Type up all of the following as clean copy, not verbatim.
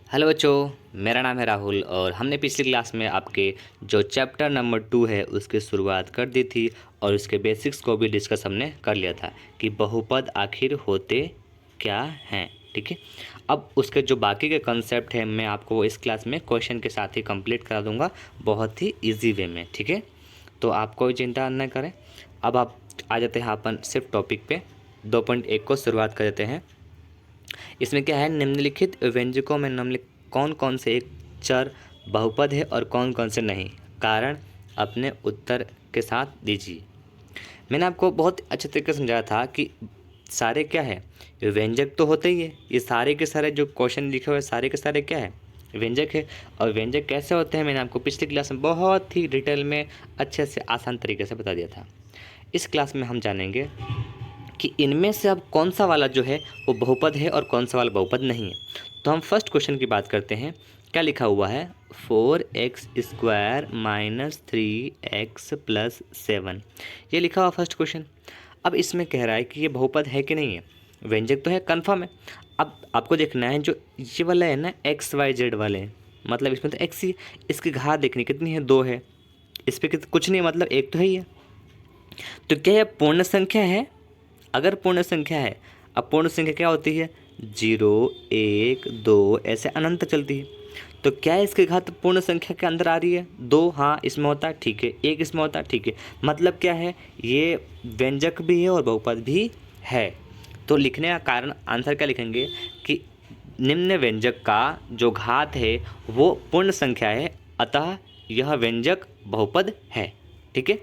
Hello बच्चों, मेरा नाम है राहुल और हमने पिछली क्लास में आपके जो चैप्टर नंबर 2 है उसकी शुरुआत कर दी थी और उसके बेसिक्स को भी डिस्कस हमने कर लिया था कि बहुपद आखिर होते क्या हैं। ठीक है, अब उसके जो बाकी के कंसेप्ट हैं मैं आपको इस क्लास में क्वेश्चन के साथ ही कंप्लीट करा दूंगा, बहुत ही ईजी वे में। ठीक है, तो आप कोई चिंता न करें। अब आप आ जाते हैं अपन सिर्फ टॉपिक पे 2.1 को शुरुआत कर देते हैं। इसमें क्या है, निम्नलिखित व्यंजकों में कौन कौन से एक चर बहुपद है और कौन कौन से नहीं, कारण अपने उत्तर के साथ दीजिए। मैंने आपको बहुत अच्छे तरीके से समझाया था कि सारे क्या है, व्यंजक तो होते ही है। ये सारे के सारे जो क्वेश्चन लिखे हुए सारे के सारे क्या है, व्यंजक है। और व्यंजक कैसे होते हैं मैंने आपको पिछली क्लास में बहुत ही डिटेल में अच्छे से आसान तरीके से बता दिया था। इस क्लास में हम जानेंगे कि इनमें से अब कौन सा वाला जो है वो बहुपद है और कौन सा वाला बहुपद नहीं है। तो हम फर्स्ट क्वेश्चन की बात करते हैं। क्या लिखा हुआ है, 4x² - 3x + 7, ये लिखा हुआ फर्स्ट क्वेश्चन। अब इसमें कह रहा है कि ये बहुपद है कि नहीं है, व्यंजक तो है, कन्फर्म है। अब आपको देखना है जो ये वाला है ना, XYZ वाले, मतलब इसमें तो x ही, इसकी घात देखनी कितनी है, 2 है। इस पर कुछ नहीं, मतलब एक तो है ही है। तो क्या यह पूर्ण संख्या है? अगर पूर्ण संख्या है, अब पूर्ण संख्या क्या होती है, 0 1 2 ऐसे अनंत चलती है। तो क्या इसकी घात पूर्ण संख्या के अंदर आ रही है? 2, हाँ इसमें होता है, ठीक है। 1 इसमें होता है, ठीक है। मतलब क्या है, ये व्यंजक भी है और बहुपद भी है। तो लिखने का कारण, आंसर क्या लिखेंगे कि निम्न व्यंजक का जो घात है वो पूर्ण संख्या है, अतः यह व्यंजक बहुपद है। ठीक है,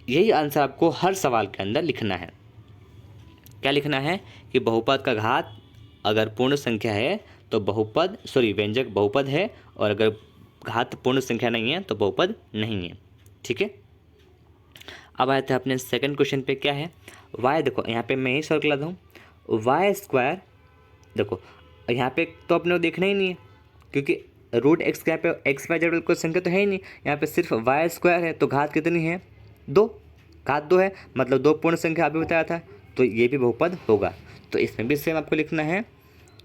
यही आंसर आपको हर सवाल के अंदर लिखना है। क्या लिखना है कि बहुपद का घात अगर पूर्ण संख्या है तो व्यंजक बहुपद है, और अगर घात पूर्ण संख्या नहीं है तो बहुपद नहीं है। ठीक है, अब आए थे अपने सेकंड क्वेश्चन पे। क्या है, y, देखो यहाँ पे मैं ही सर्कल लाता हूँ, y²। देखो यहाँ पे तो अपने को देखना ही नहीं है, क्योंकि √x के यहाँ पे XYZ कोई संख्या तो है ही नहीं, यहाँ पे सिर्फ y² है। तो घात कितनी है, 2, घात 2 है, मतलब 2 पूर्ण संख्या अभी बताया था, तो ये भी बहुपद होगा। तो इसमें भी सेम आपको लिखना है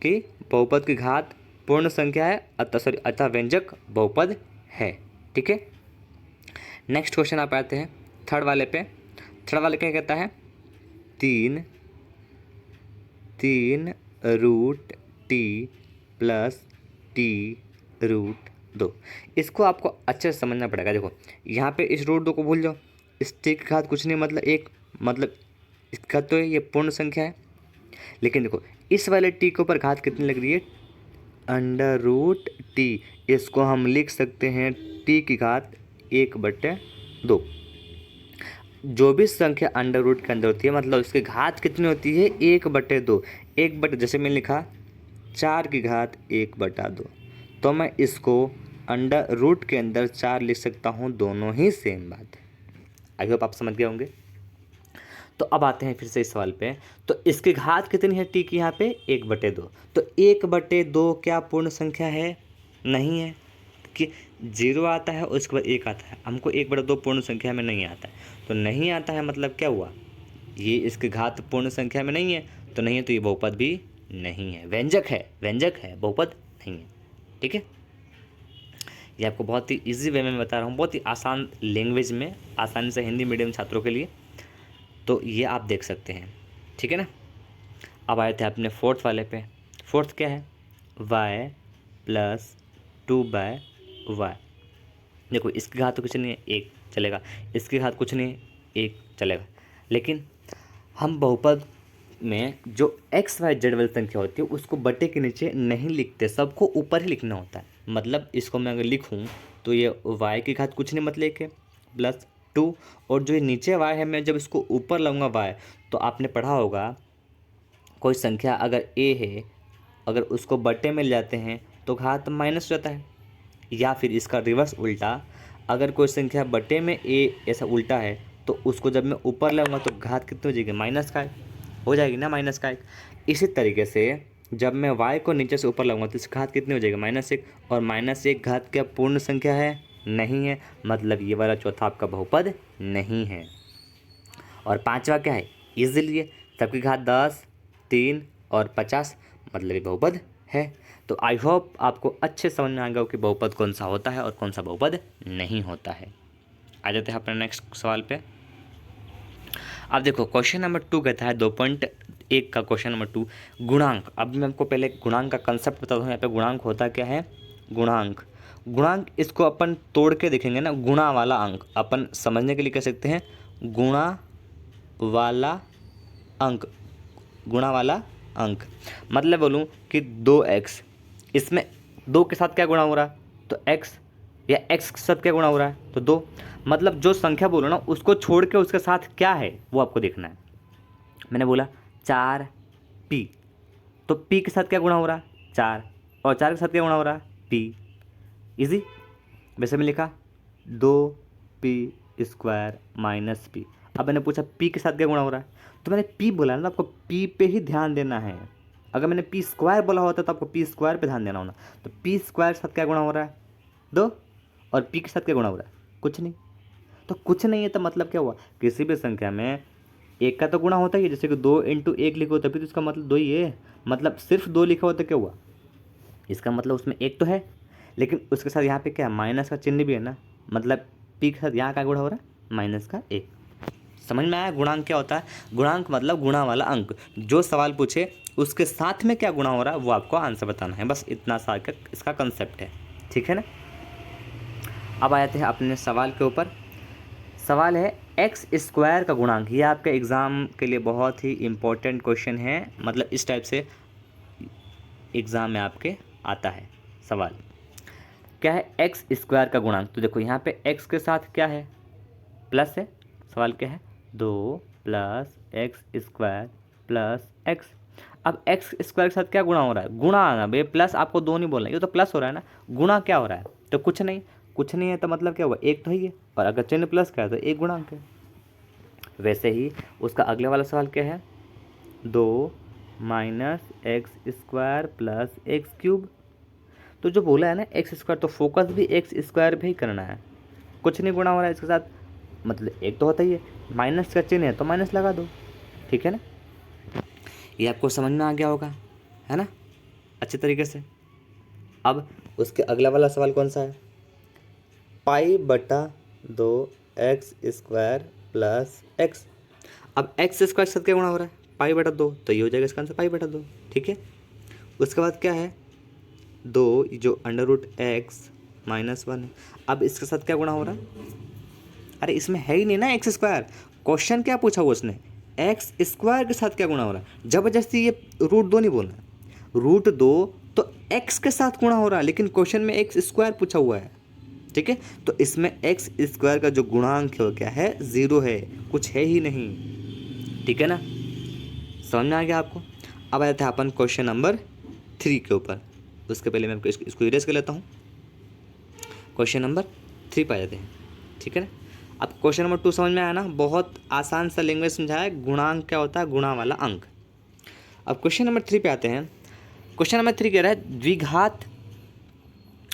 कि बहुपद की घात पूर्ण संख्या है, अतः व्यंजक बहुपद है। ठीक है, नेक्स्ट क्वेश्चन आप आते हैं थर्ड वाले पे। थर्ड वाले क्या कहता है, 3 √t + t√2। इसको आपको अच्छे से समझना पड़ेगा। देखो यहाँ पे इस √2 को भूल जाओ, इस t की घात कुछ नहीं, मतलब 1, मतलब इसका तो ये पूर्ण संख्या है। लेकिन देखो इस वाले t के ऊपर घात कितनी लग रही है, √t। इसको हम लिख सकते हैं t की घात 1/2। जो भी संख्या अंडर रूट के अंदर होती है, मतलब उसकी घात कितनी होती है, 1/2। जैसे मैंने लिखा 4 की घात 1/2, तो मैं इसको अंडर रूट के अंदर 4 लिख सकता हूँ, दोनों ही सेम बात है। आई होप आप समझ गए होंगे। तो अब आते हैं फिर से इस सवाल पे। तो इसकी घात कितनी है टी की, यहाँ पे 1/2। तो 1/2 क्या पूर्ण संख्या है? नहीं है, कि 0 आता है और उसके बाद 1 आता है। हमको 1/2 पूर्ण संख्या में नहीं आता है, तो नहीं आता है मतलब क्या हुआ, ये इसकी घात पूर्ण संख्या में नहीं है, तो नहीं है, तो ये बहुपद भी नहीं है, व्यंजक है, व्यंजक है, बहुपद नहीं है। ठीक है, ये आपको बहुत ही इजी वे में बता रहा हूँ, बहुत ही आसान लैंग्वेज में, आसानी से हिंदी मीडियम छात्रों के लिए। तो ये आप देख सकते हैं। ठीक है ना, अब आए थे अपने फोर्थ वाले पे। फोर्थ क्या है, y + 2/y। देखो इसकी घात तो कुछ नहीं है, 1 चलेगा, इसकी घात कुछ नहीं है, 1 चलेगा। लेकिन हम बहुपद में जो XYZ वाली संख्या होती है उसको बटे के नीचे नहीं लिखते, सबको ऊपर ही लिखना होता है। मतलब इसको मैं अगर लिखूँ तो ये y की घात कुछ नहीं, मतलब 1 है, +2, और जो ये नीचे y है, मैं जब इसको ऊपर लाऊंगा y, तो आपने पढ़ा होगा कोई संख्या अगर a है, अगर उसको बटे में ले जाते हैं तो घात माइनस रहता है। या फिर इसका रिवर्स उल्टा, अगर कोई संख्या बटे में a ऐसा उल्टा है, तो उसको जब मैं ऊपर लाऊंगा तो घात कितनी हो जाएगी, -1 हो जाएगी ना, -1। इसी तरीके से जब मैं y को नीचे से ऊपर लाऊंगा तो इसकी घात कितनी हो जाएगी, -1, और -1 घात क्या पूर्ण संख्या है, नहीं है, मतलब ये वाला चौथा आपका बहुपद नहीं है। और पांचवा क्या है, इजीली सबकी घात 10, 3 और 50, मतलब ये बहुपद है। तो आई होप आपको अच्छे समझ में आ गया हो कि बहुपद कौन सा होता है और कौन सा बहुपद नहीं होता है। आ जाते हैं अपने नेक्स्ट सवाल पे। अब देखो क्वेश्चन नंबर 2 कहता है 2.1 का क्वेश्चन नंबर 2, गुणांक। अब मैं आपको पहले गुणांक का कंसेप्ट बता दूँ। यहाँ पे गुणांक होता क्या है, गुणांक। गुणांक इसको अपन तोड़ के देखेंगे ना, गुणा वाला अंक अपन समझने के लिए कह सकते हैं गुणा वाला अंक। गुणा वाला अंक मतलब बोलूँ कि 2x, इसमें 2 के साथ क्या गुणा हो रहा है तो x, या x के साथ क्या गुणा हो रहा है तो 2। मतलब जो संख्या बोलो ना उसको छोड़ के उसके साथ क्या है वो आपको देखना है। मैंने बोला 4p, तो p के साथ क्या गुणा हो रहा है 4, और 4 के साथ क्या गुणा हो रहा है p। इजी। वैसे में लिखा 2p² माइनस p। अब मैंने पूछा p के साथ क्या गुणा हो रहा है, तो मैंने p बोला ना, आपको p पे ही ध्यान देना है। अगर मैंने p² बोला होता तो आपको p² पे ध्यान देना होना। तो p² के साथ क्या गुणा हो रहा है 2, और p के साथ क्या गुणा हो रहा है कुछ नहीं। तो कुछ नहीं है तो मतलब क्या हुआ, किसी भी संख्या में एक का तो गुणा होता ही है। जैसे कि 2 × 1 लिखो तभी तो इसका मतलब 2 ही है। मतलब सिर्फ 2 लिखा हो तो क्या हुआ, इसका मतलब उसमें एक तो है, लेकिन उसके साथ यहाँ पे क्या माइनस का चिन्ह भी है ना। मतलब p के साथ यहाँ का गुणा हो रहा है माइनस का 1। समझ में आया गुणांक क्या होता है। गुणांक मतलब गुणा वाला अंक। जो सवाल पूछे उसके साथ में क्या गुणा हो रहा है वो आपको आंसर बताना है। बस इतना सा इसका कंसेप्ट है, ठीक है ना। अब आते हैं अपने सवाल के ऊपर। सवाल है x² का गुणांक। ये आपके एग्ज़ाम के लिए बहुत ही इम्पोर्टेंट क्वेश्चन है। मतलब इस टाइप से एग्ज़ाम में आपके आता है सवाल। क्या है x² का गुणांक। तो देखो यहाँ पे x के साथ क्या है प्लस है। सवाल क्या है 2 + x² + x। अब x² के साथ क्या गुणा हो रहा है, गुणा आना भाई, प्लस आपको 2 नहीं बोलना, ये तो प्लस हो रहा है ना। गुणा क्या हो रहा है तो कुछ नहीं। कुछ नहीं है तो मतलब क्या हुआ, एक तो ही है, और अगर चिन्ह प्लस का है तो एक गुणांक है। वैसे ही उसका अगले वाला सवाल क्या है 2 - x² + x³ तो जो बोला है ना x², तो फोकस भी x² पे ही करना है। कुछ नहीं गुणा हो रहा है इसके साथ, मतलब एक तो होता ही है। माइनस का चिन्ह है तो माइनस लगा दो, ठीक है ना। ये आपको समझ में आ गया होगा, है ना, अच्छे तरीके से। अब उसके अगला वाला सवाल कौन सा है, π/2 x² + x। अब x² के साथ क्या गुणा हो रहा है π/2, तो ये हो जाएगा इसका आंसर π/2, ठीक है। उसके बाद क्या है 2 जो √x - 1 है। अब इसके साथ क्या गुणा हो रहा है, अरे इसमें है ही नहीं ना x²। क्वेश्चन क्या पूछा हुआ उसने, x² के साथ क्या गुणा हो रहा है। जबरदस्ती ये √2 नहीं बोलना है, √2 तो x के साथ गुणा हो रहा है, लेकिन क्वेश्चन में x² पूछा हुआ है, ठीक है। तो इसमें x² का जो गुणांक है वो क्या है 0 है, कुछ है ही नहीं, ठीक है ना। समझ में आ गया आपको। अब आए थे अपन क्वेश्चन नंबर 3 के ऊपर। उसके पहले मैं इसको इरेज कर लेता हूँ। क्वेश्चन नंबर 3 पे आ जाते हैं, ठीक है ना। अब क्वेश्चन नंबर 2 समझ में आया ना, बहुत आसान सा लैंग्वेज समझाया। गुणांक क्या होता है, गुणा वाला अंक। अब क्वेश्चन नंबर 3 पे आते हैं। क्वेश्चन नंबर 3 कह रहा है द्विघात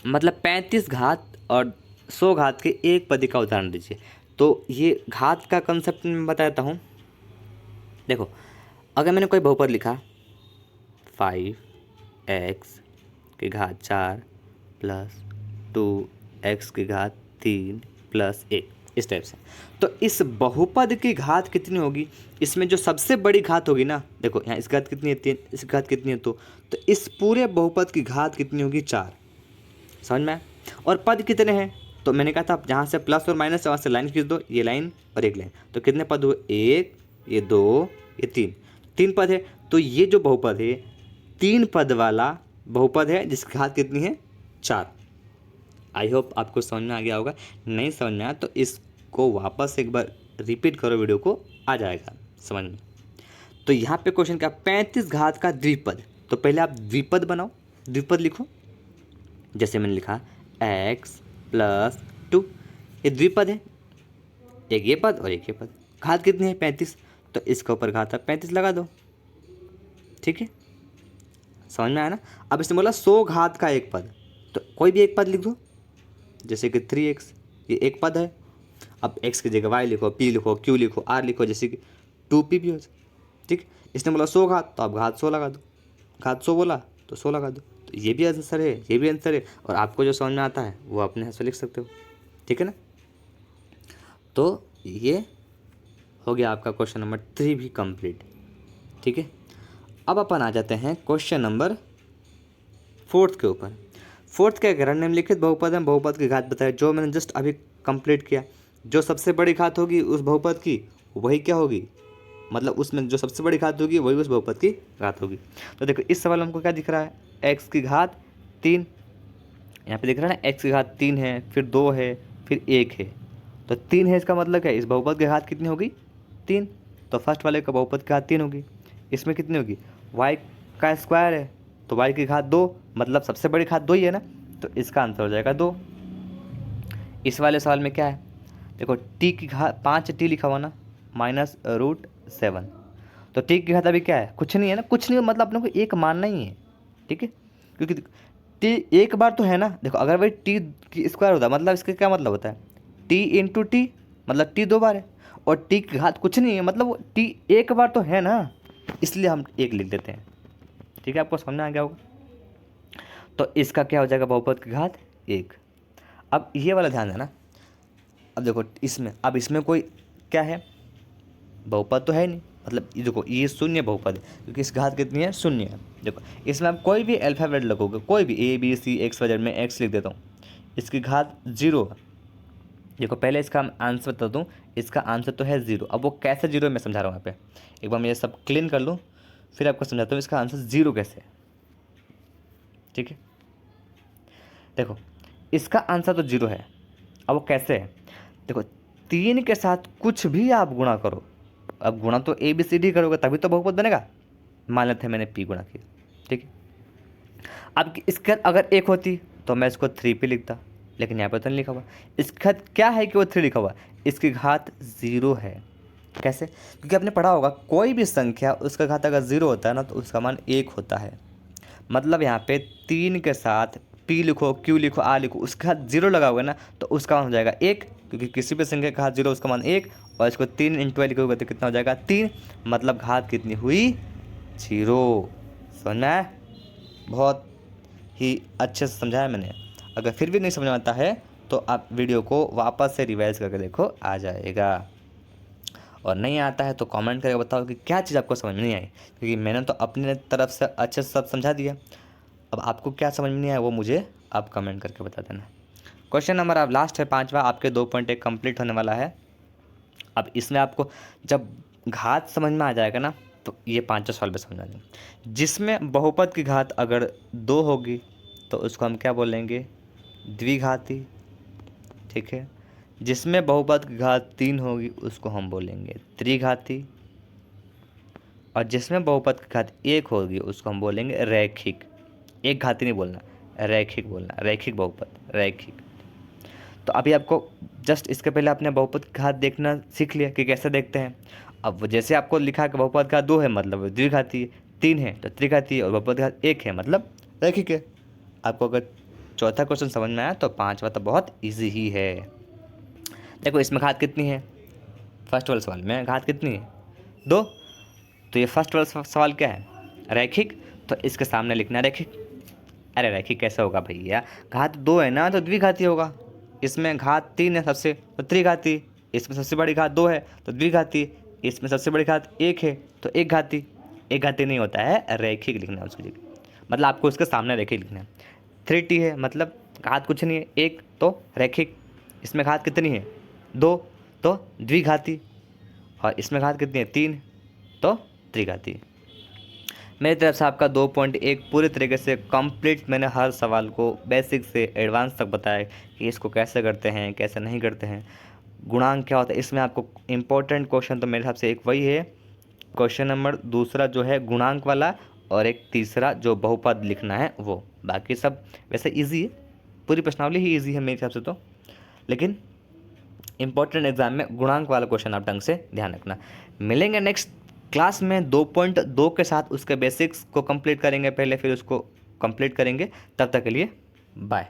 मतलब 35 घात और 100 घात के एक पद का उदाहरण दीजिए। तो ये घात का कंसेप्ट मैं बताता हूँ। देखो अगर मैंने कोई बहुपद लिखा 5x की घात 4 + 2x की घात 3 + 1, इस टाइप से, तो इस बहुपद की घात कितनी होगी। इसमें जो सबसे बड़ी घात होगी ना, देखो यहाँ इस घात कितनी है 3, इस घात कितनी है तो इस पूरे बहुपद की घात कितनी होगी 4। समझ में आया। और पद कितने हैं, तो मैंने कहा था जहाँ से प्लस और माइनस वहाँ से लाइन खींच दो, ये लाइन और एक लाइन, तो कितने पद हुए 1, ये 2, ये 3 पद है। तो ये जो बहुपद है 3 पद वाला बहुपद है जिसकी घात कितनी है 4। आई होप आपको समझ में आ गया होगा। नहीं समझ में आया तो इसको वापस एक बार रिपीट करो, वीडियो को आ जाएगा समझ में। तो यहाँ पे क्वेश्चन क्या, 35 घात का द्विपद। तो पहले आप द्विपद बनाओ, द्विपद लिखो। जैसे मैंने लिखा x + 2, ये द्विपद है, एक ये पद और एक ये पद। घात कितनी है 35, तो इसके ऊपर घात है 35 लगा दो, ठीक है। समझ में आया ना। अब इसने बोला 100 घात का एक पद, तो कोई भी एक पद लिख दो। जैसे कि 3x, ये एक पद है। अब x की जगह y लिखो, p लिखो, q लिखो, r लिखो, जैसे कि 2p भी हो जाए, ठीक। इसने बोला 100 घात, तो आप घात 100 लगा दो। घात 100 बोला तो 100 लगा दो, तो ये भी आंसर है, ये भी आंसर है, और आपको जो समझ में आता है वो अपने हिसाब से लिख सकते हो। ठीक है ना। तो ये हो गया आपका क्वेश्चन नंबर 3 भी कंप्लीट। ठीक है, अब अपन आ जाते हैं क्वेश्चन नंबर 4 के ऊपर। 4 क्या कह रहा है, निम्नलिखित बहुपद में बहुपद की घात बताए। जो मैंने जस्ट अभी कंप्लीट किया, जो सबसे बड़ी घात होगी उस बहुपद की वही क्या होगी, मतलब उसमें जो सबसे बड़ी घात होगी वही उस बहुपद की घात होगी। तो देखो इस सवाल में हमको क्या दिख रहा है, एक्स की घात 3, यहाँ पे दिख रहा है ना एक्स की घात 3 है, फिर 2 है, फिर 1 है। तो 3 है, इसका मतलब क्या है, इस बहुपद की घात कितनी होगी, 3। तो फर्स्ट वाले का बहुपद की घात 3 होगी। इसमें कितनी होगी, वाई का स्क्वायर है तो वाई की घात 2, मतलब सबसे बड़ी घात 2 ही है ना, तो इसका आंसर हो जाएगा 2। इस वाले सवाल में क्या है, देखो टी की घात 5t लिखा हुआ ना, -√7। तो टी की घात अभी क्या है, कुछ नहीं है ना, कुछ नहीं, मतलब अपने को एक मानना ही है। ठीक है, क्योंकि टी एक बार तो है ना। देखो अगर भाई टी की स्क्वायर होता है, मतलब इसका क्या मतलब होता है, टी इंटू टी, मतलब टी 2 बार है, और टी की घात कुछ नहीं है, मतलब वो टी एक बार तो है ना, इसलिए हम 1 लिख देते हैं। ठीक है, आपको समझ में आ गया होगा। तो इसका क्या हो जाएगा, बहुपद की घात 1। अब ये वाला ध्यान देना। अब देखो इसमें, अब इसमें कोई क्या है, बहुपद तो है नहीं, मतलब ये देखो ये शून्य बहुपद है, क्योंकि इस घात कितनी है, शून्य है। देखो इसमें आप कोई भी अल्फ़ाबेट लगोगे, कोई भी ABCX में एक्स लिख देता हूँ, इसकी घात 0 है। देखो पहले इसका आंसर बता दूँ, इसका आंसर तो है 0। अब वो कैसे 0 है मैं समझा रहा हूँ यहाँ पे, एक बार मैं ये सब क्लीन कर लूँ फिर आपको समझाता हूँ इसका आंसर 0 कैसे है। ठीक है, देखो इसका आंसर तो 0 है, अब वो कैसे है, देखो 3 के साथ कुछ भी आप गुणा करो, अब गुणा तो ABCD करोगे तभी तो बहुपद बनेगा। मान लेते हैं मैंने P गुणा किया, ठीक है। अब इसका अगर 1 होती तो मैं इसको 3P लिखता, लेकिन यहाँ पर तो नहीं लिखा हुआ। इसका क्या है कि वो 3 लिखा हुआ, इसकी घात 0 है। कैसे, क्योंकि आपने पढ़ा होगा कोई भी संख्या उसका घात अगर 0 होता है ना तो उसका मान 1 होता है। मतलब यहाँ पे 3 के साथ P लिखो, Q लिखो, R लिखो, उसका 0 लगा हुआ है ना तो उसका मान हो जाएगा 1, क्योंकि किसी भी संख्या का घात 0 उसका मान 1, और इसको 3 × लिखोगे तो कितना हो जाएगा 3, मतलब घात कितनी हुई 0। समझना है, बहुत ही अच्छे से समझाया मैंने। अगर फिर भी नहीं समझ में आता है तो आप वीडियो को वापस से रिवाइज करके देखो, आ जाएगा। और नहीं आता है तो कमेंट करके बताओ कि क्या चीज़ आपको समझ में नहीं आई, क्योंकि मैंने तो अपने तरफ से अच्छे से सब समझा दिया। अब आपको क्या समझ में नहीं आया वो मुझे आप कमेंट करके बता देना। क्वेश्चन नंबर अब लास्ट है 5वां, आपके 2.1 कंप्लीट होने वाला है। अब इसमें आपको जब घात समझ में आ जाएगा ना तो ये 5 सवाल पे समझ आ जाएगा। जिसमें बहुपद की घात अगर 2 होगी तो उसको हम क्या बोलेंगे, द्विघाती। ठीक है, जिसमें बहुपद की घात 3 होगी उसको हम बोलेंगे त्रिघाती, और जिसमें बहुपद की घात 1 होगी उसको हम बोलेंगे रैखिक। एक घाती नहीं बोलना, रैखिक बोलना, रैखिक बहुपद, रैखिक। तो अभी आपको जस्ट इसके पहले आपने बहुपद की घात देखना सीख लिया कि कैसे देखते हैं। अब जैसे आपको लिखा है कि बहुपद का 2 है मतलब द्विघाती, 3 है तो त्रिघाती, और बहुपद का 1 है मतलब रैखिक है। आपको अगर चौथा क्वेश्चन समझ में आया तो 5वां तो बहुत ईजी ही है। देखो इसमें घात कितनी है, फर्स्ट वाले सवाल में घात कितनी है 2, तो ये फर्स्ट वाला सवाल क्या है, रैखिक, तो इसके सामने लिखना है रैखिक। अरे रैखिक कैसे होगा भैया, घात 2 है ना तो द्विघाती होगा, इसमें घात 3 है सबसे तो त्रिघाती, इसमें सबसे बड़ी घात 2 है तो द्विघाती, इसमें सबसे बड़ी घात 1 है तो एक घाती। एक घाती नहीं होता है, रैखिक लिखना है उसकी जगह, मतलब आपको उसके सामने रैखिक लिखना है। 3t है मतलब घात कुछ नहीं है 1 तो रैखिक, इसमें घात कितनी है 2 तो द्विघाती, और इसमें घात कितनी है 3 तो त्रिघाती। मेरी तरफ से आपका 2.1 पूरी तरीके से कंप्लीट, मैंने हर सवाल को बेसिक से एडवांस तक बताया कि इसको कैसे करते हैं कैसे नहीं करते हैं, गुणांक क्या होता है। इसमें आपको इम्पोर्टेंट क्वेश्चन तो मेरे हिसाब से एक वही है, क्वेश्चन नंबर दूसरा जो है गुणांक वाला, और एक तीसरा जो बहुपद लिखना है वो। बाकी सब वैसे ईजी है, पूरी प्रश्नावली ही ईजी है मेरे हिसाब से तो, लेकिन इंपॉर्टेंट एग्जाम में गुणांक वाला क्वेश्चन आप ढंग से ध्यान रखना। मिलेंगे नेक्स्ट क्लास में 2.2 के साथ, उसके बेसिक्स को कंप्लीट करेंगे पहले, फिर उसको कंप्लीट करेंगे। तब तक के लिए बाय।